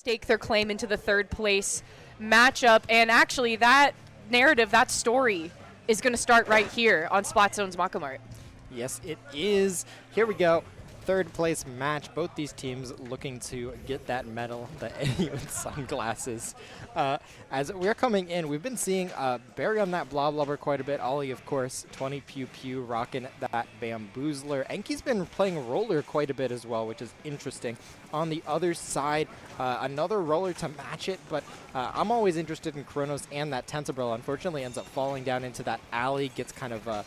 stake their claim into the third place matchup. And actually, that narrative, that story, is going to start right here on Splat Zone's Makamart. Yes, it is. Here we go. Third place match. Both these teams looking to get that medal, the Eddie sunglasses. As we're coming in, we've been seeing Barry on that Blob Lubber quite a bit. Ollie, of course, 20 Pew Pew rocking that Bamboozler. Enki's been playing Roller quite a bit as well, which is interesting. On the other side, another Roller to match it, but I'm always interested in Kronos and that Tensabrella. Unfortunately, ends up falling down into that alley, gets kind of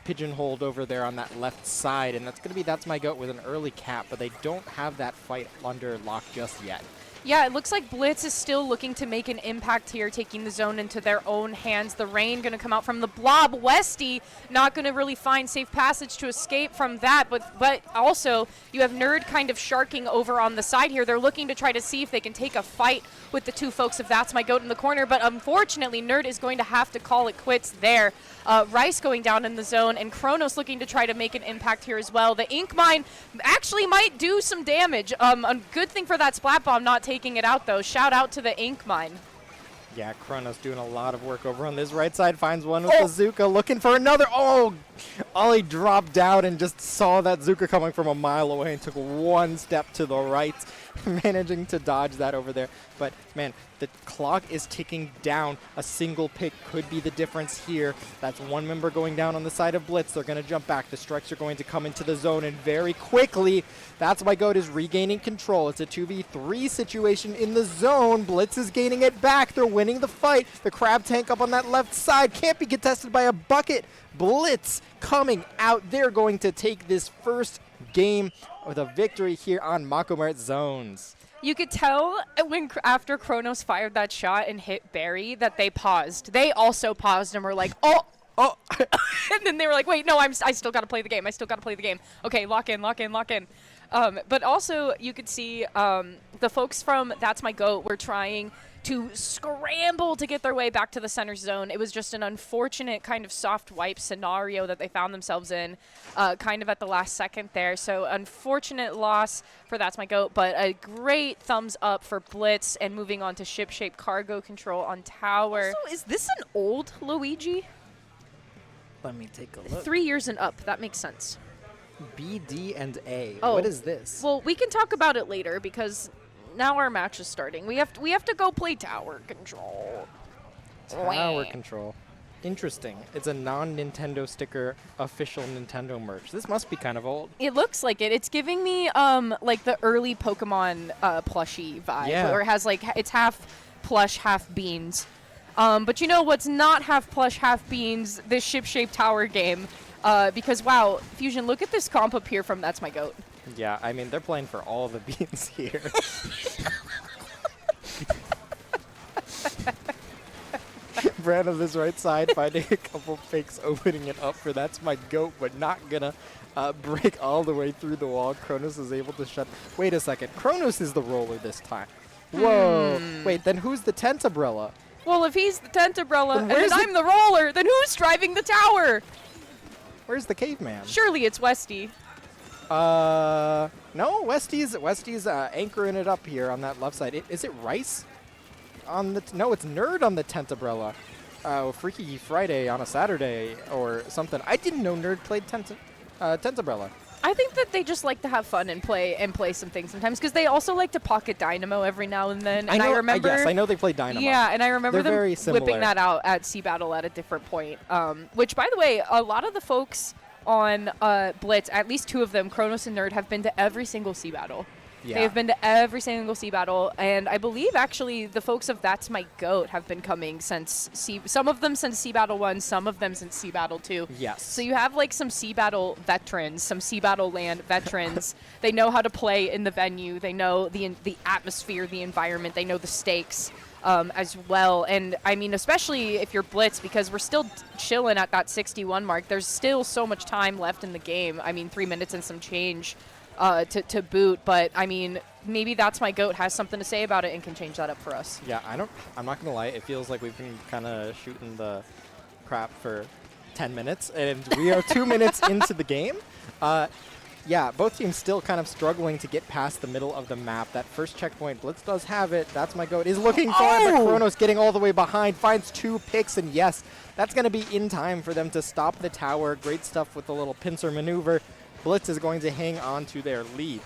pigeonholed over there on that left side, and that's going to be That's My Goat with an early cap, but they don't have that fight under lock just yet. Yeah, it looks like Blitz is still looking to make an impact here, taking the zone into their own hands. The rain going to come out from the blob. Westy not going to really find safe passage to escape from that, but also you have Nerd kind of sharking over on the side here. They're looking to try to see if they can take a fight with the two folks of That's My Goat in the corner, but unfortunately Nerd is going to have to call it quits there. Rice going down in the zone, and Kronos looking to try to make an impact here as well. The Ink Mine actually might do some damage. A good thing for that Splat Bomb not taking it out, though. Shout out to the Ink Mine. Yeah, Kronos doing a lot of work over on this right side. Finds one with the Zuka, looking for another. Oh! Ollie dropped down and just saw that Zuka coming from a mile away and took one step to the right, managing to dodge that over there. But, man, the clock is ticking down. A single pick could be the difference here. That's one member going down on the side of Blitz. They're going to jump back. The strikes are going to come into the zone, and very quickly, That's My Goat is regaining control. It's a 2v3 situation in the zone. Blitz is gaining it back. They're winning the fight. The Crab Tank up on that left side can't be contested by a bucket. Blitz coming out. They're going to take this first game with a victory here on Makamart Zones. You could tell after Kronos fired that shot and hit Barry that they paused. They also paused and were like, oh. And then they were like, wait, no, I still got to play the game. I still got to play the game. Okay, lock in. But also you could see the folks from That's My Goat were trying to scramble to get their way back to the center zone. It was just an unfortunate kind of soft wipe scenario that they found themselves in kind of at the last second there. So unfortunate loss for That's My Goat, but a great thumbs up for Blitz and moving on to ship-shape cargo control on tower. Also, is this an old Luigi? Let me take a look. 3 years and up. That makes sense. B, D, and A. Oh. What is this? Well, we can talk about it later because now our match is starting. We have to go play tower control. Tower control. Interesting. It's a non-Nintendo sticker, official Nintendo merch. This must be kind of old. It looks like it. It's giving me like the early Pokemon plushie vibe, where it has like it's half plush, half beans. But you know what's not half plush, half beans? This ship-shaped tower game. Because wow, Fusion, look at this comp up here from That's My Goat. Yeah, I mean, they're playing for all the beans here. Brand on this right side, finding a couple fakes, opening it up for That's My Goat, but not gonna break all the way through the wall. Kronos is able to shut. Wait a second. Kronos is the roller this time. Whoa. Wait, then who's the Tensabrella? Well, if he's the Tensabrella and then I'm the roller, then who's driving the tower? Where's the caveman? Surely it's Westy. No, Westy's anchoring it up here on that left side. Is it Rice? No, it's Nerd on the Tensabrella. Freaky Friday on a Saturday or something. I didn't know Nerd played Tensabrella. I think that they just like to have fun and play some things sometimes because they also like to pocket Dynamo every now and then. And I remember, yes, I know they play Dynamo. Yeah, and I remember They're very them whipping that out at SeaBATTLE at a different point. Which, by the way, a lot of the folks on Blitz, at least two of them, Kronos and Nerd, have been to every single SeaBATTLE. Yeah. They have been to every single SeaBATTLE, and I believe actually the folks of That's My Goat have been coming since some of them since SeaBATTLE 1, some of them since SeaBATTLE 2. Yes. So you have like some SeaBATTLE veterans, some SeaBATTLE land veterans. They know how to play in the venue. They know the atmosphere, the environment. They know the stakes as well. And I mean, especially if you're Blitz, because we're still chilling at that 61 mark. There's still so much time left in the game. I mean, 3 minutes and some change. To boot, but I mean, maybe That's My Goat has something to say about it and can change that up for us. Yeah, I'm not gonna lie, it feels like we've been kind of shooting the crap for 10 minutes, and we are 2 minutes into the game. yeah, both teams still kind of struggling to get past the middle of the map. That first checkpoint, Blitz does have it. That's my goat. Is looking for it, but Kronos getting all the way behind, finds 2 picks, and yes, that's going to be in time for them to stop the tower. Great stuff with the little pincer maneuver. Blitz is going to hang on to their lead.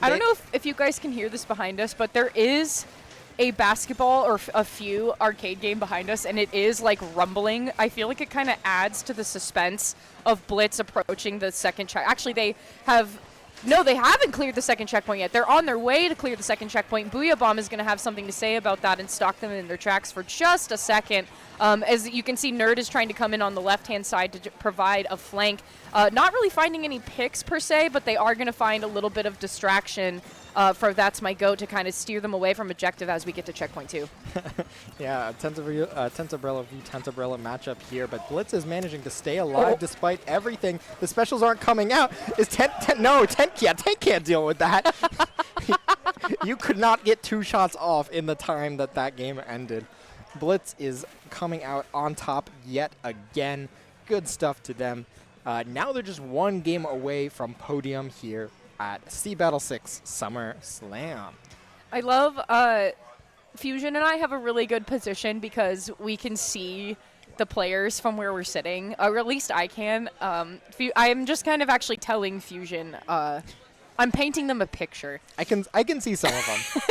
I don't know if you guys can hear this behind us, but there is a basketball or a few arcade game behind us, and it is like rumbling. I feel like it kind of adds to the suspense of Blitz approaching the second check. Actually, they haven't cleared the second checkpoint yet. They're on their way to clear the second checkpoint. Booyah Bomb is going to have something to say about that and stalk them in their tracks for just a second. As you can see, Nerd is trying to come in on the left-hand side to provide a flank. Not really finding any picks per se, but they are going to find a little bit of distraction for That's My Goat to kind of steer them away from objective as we get to checkpoint 2. Yeah, Tensabrella v Tensabrella matchup here, but Blitz is managing to stay alive despite everything. The specials aren't coming out. Is Tent can't deal with that. You could not get 2 shots off in the time that game ended. Blitz is coming out on top yet again. Good stuff to them. Now they're just 1 game away from podium here at SeaBATTLE 6 Summer Slam. I love Fusion and I have a really good position because we can see the players from where we're sitting, or at least I can. I'm just kind of actually telling Fusion, I'm painting them a picture. I can see some of them.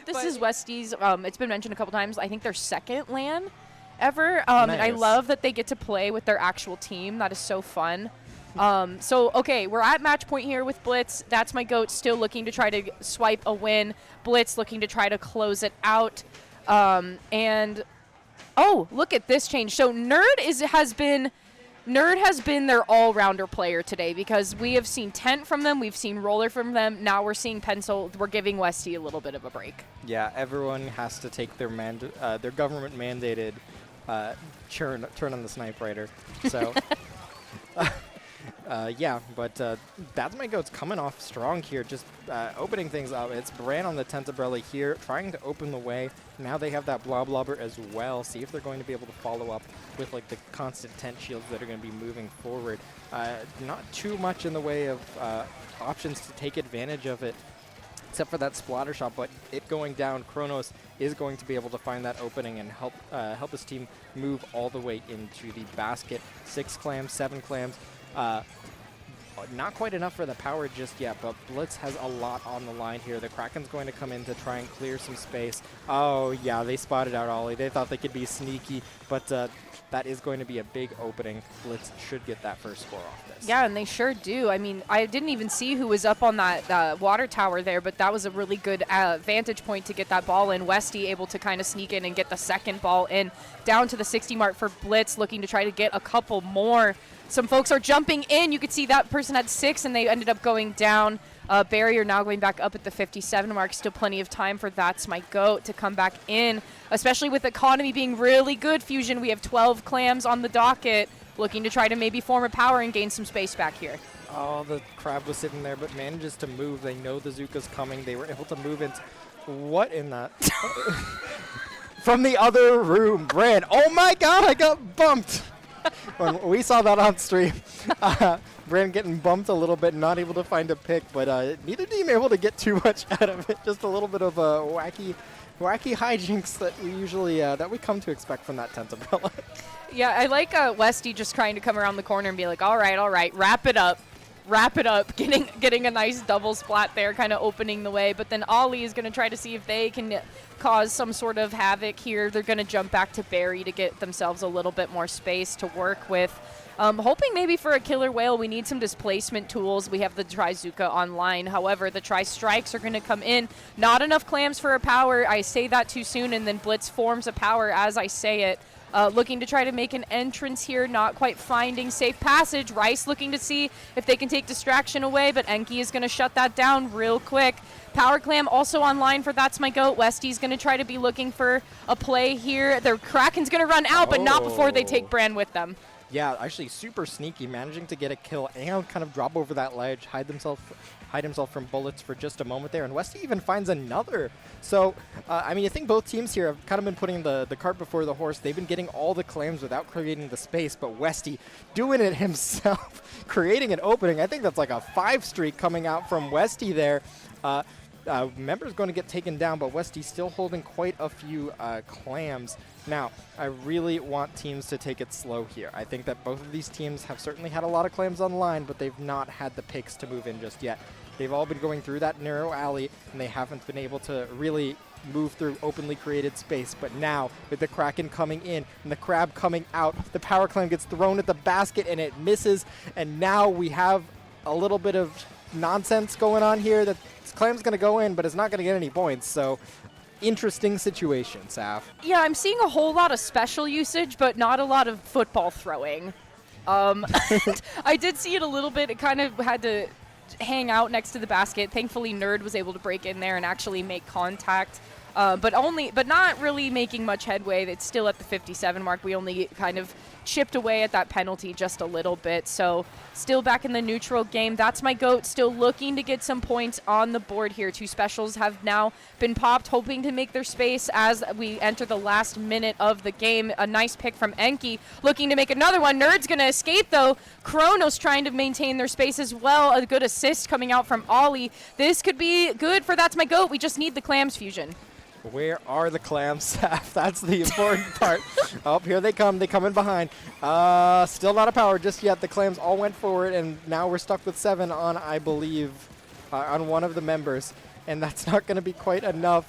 This is Westie's, it's been mentioned a couple times, I think their second LAN ever. And I love that they get to play with their actual team. That is so fun. Okay, we're at match point here with Blitz. That's My Goat still looking to try to swipe a win. Blitz looking to try to close it out. And oh, look at this change. So Nerd has been their all-rounder player today because we have seen Tent from them, we've seen Roller from them, now we're seeing Pencil. We're giving Westie a little bit of a break. Yeah, everyone has to take their government-mandated turn on the snipe writer. So, yeah, but That's My Goat's coming off strong here, just opening things up. It's Bran on the Tensabrella here, trying to open the way. Now they have that Bloblobber as well. See if they're going to be able to follow up with like the constant tent shields that are going to be moving forward. Not too much in the way of options to take advantage of it, except for that splatter shot, but it going down, Kronos is going to be able to find that opening and help his team move all the way into the basket. 6 clams, 7 clams. Not quite enough for the power just yet, but Blitz has a lot on the line here. The Kraken's going to come in to try and clear some space. Oh, yeah, they spotted out Ollie. They thought they could be sneaky, but that is going to be a big opening. Blitz should get that first score off this. Yeah, and they sure do. I mean, I didn't even see who was up on that water tower there, but that was a really good vantage point to get that ball in. Westie able to kind of sneak in and get the second ball in. Down to the 60 mark for Blitz, looking to try to get a couple more. Some folks are jumping in. You could see that person had 6, and they ended up going down. Barrier now going back up at the 57 mark. Still plenty of time for That's My Goat to come back in, especially with the economy being really good. Fusion, we have 12 clams on the docket, looking to try to maybe form a power and gain some space back here. Oh, the crab was sitting there, but manages to move. They know the Zuka's coming. They were able to move into... What in that? From the other room, Bran. Oh my god, I got bumped! When we saw that on stream, Bran getting bumped a little bit, not able to find a pick, but neither team able to get too much out of it. Just a little bit of a wacky hijinks that we usually that we come to expect from that Tensabrella. Yeah, I like Westie just trying to come around the corner and be like, all right, wrap it up, getting a nice double splat there, kind of opening the way. But then Ollie is going to try to see if they can cause some sort of havoc here. They're going to jump back to Barry to get themselves a little bit more space to work with. Hoping maybe for a killer whale, we need some displacement tools. We have the Trizuka online. However, the Tri-Strikes are going to come in. Not enough clams for a power. I say that too soon, and then Blitz forms a power as I say it. Looking to try to make an entrance here, not quite finding safe passage. Rice looking to see if they can take distraction away, but Enki is going to shut that down real quick. Power Clam also online for That's My Goat. Westie's going to try to be looking for a play here. Their Kraken's going to run out, but not before they take Bran with them. Yeah, actually super sneaky, managing to get a kill and kind of drop over that ledge, hide himself from bullets for just a moment there, and Westie even finds another. So, I mean, I think both teams here have kind of been putting the cart before the horse. They've been getting all the claims without creating the space, but Westie doing it himself, creating an opening. I think that's like a 5 streak coming out from Westy there. Member's going to get taken down, but Westy's still holding quite a few clams. Now, I really want teams to take it slow here. I think that both of these teams have certainly had a lot of clams online, but they've not had the picks to move in just yet. They've all been going through that narrow alley, and they haven't been able to really move through openly created space. But now, with the Kraken coming in and the Crab coming out, the power clam gets thrown at the basket, and it misses. And now we have a little bit of nonsense going on here that clam's going to go in, but it's not going to get any points. So interesting situation, Saf. Yeah, I'm seeing a whole lot of special usage, but not a lot of football throwing. I did see it a little bit. It kind of had to hang out next to the basket. Thankfully, Nerd was able to break in there and actually make contact. But not really making much headway. It's still at the 57 mark. We only kind of chipped away at that penalty just a little bit. So still back in the neutral game. That's my GOAT, still looking to get some points on the board here. 2 specials have now been popped, hoping to make their space as we enter the last minute of the game. A nice pick from Enki, looking to make another one. Nerd's going to escape, though. Kronos trying to maintain their space as well. A good assist coming out from Ollie. This could be good for That's My GOAT. We just need the clams fusion. Where are the clams, Saf? That's the important part. Oh, here they come. They come in behind. Still not a power just yet. The clams all went forward, and now we're stuck with 7 on, I believe, on one of the members. And that's not going to be quite enough.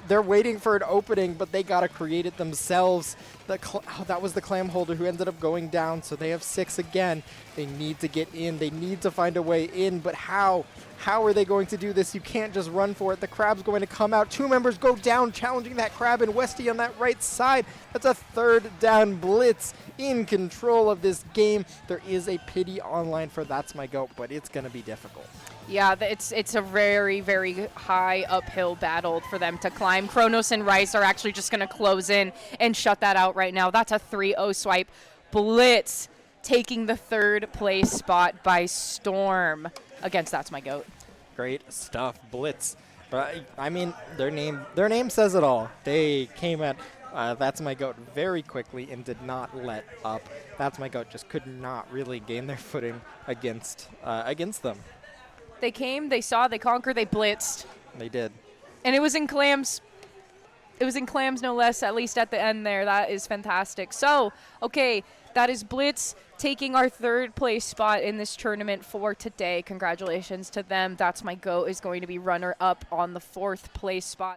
They're waiting for an opening, but they got to create it themselves. That was the clam holder who ended up going down, so they have 6 again. They need to get in. They need to find a way in, but how? How are they going to do this? You can't just run for it. The Crab's going to come out. 2 members go down, challenging that Crab, and Westy on that right side. That's a 3rd down. Blitz in control of this game. There is a pity online for That's My GOAT, but it's going to be difficult. Yeah, it's a very, very high uphill battle for them to climb. Kronos and Rice are actually just going to close in and shut that out right now. That's a 3-0 swipe. Blitz taking the 3rd place spot by storm against That's My GOAT. Great stuff, Blitz. But I mean, their name says it all. They came at That's My GOAT very quickly and did not let up. That's My GOAT just could not really gain their footing against them. They came, they saw, they conquered, they blitzed. They did. And it was in clams. It was in clams, no less, at least at the end there. That is fantastic. So, okay, that is Blitz taking our 3rd place spot in this tournament for today. Congratulations to them. That's My GOAT is going to be runner-up on the 4th place spot.